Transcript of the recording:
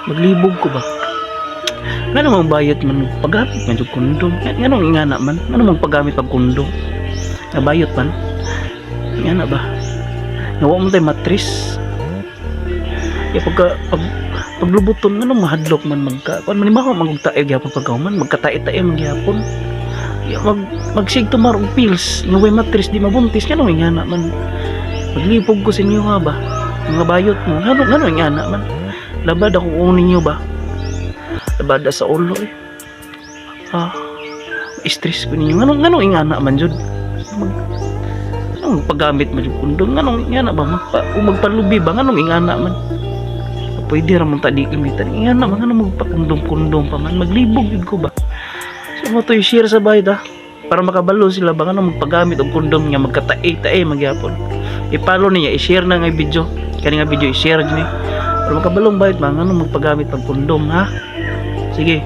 Maglibog ko ba? Nga namang bayot man paggamit man yung kondom. Nga nang ingana man. Nga namang paggamit pag kondom. Nga bayot man. Ingana ba? Nga wa mo tayo matris. Kaya paglubuton nga nang mahadlok man magka. Kung manimaho magugtae gyapon pagkauman. Magkatae-tae man gyapon. Magsig tumarong pills. Nga way matris di mabuntis. Nga nang ingana man. Maglibog ko sa inyo nga ba? Mga bayot mo. Nga nang ingana man. Labad ako unin nyo ba? Labada sa ulo eh. Stress ko ninyo. Nganong ingana man jud. Nganong paggamit man jud kondom. Nganong ingana ba? Magpalubi ba? Nganong ingana man? Pwede ramon tadi kimitan. Ingana man. Nganong magpakondom-kondom pa man. Maglibog yun ko ba? So mo to i-share sa bahay ta. Para makabalo sila ba? Nganong magpagamit og kondom nga magkatae-tae magyapon. I-follow niya. I-share na nga video. Kani nga video i-share dyan eh. Para makabalong bahay ba? Nganong magpagamit pag kondom ha? Sige.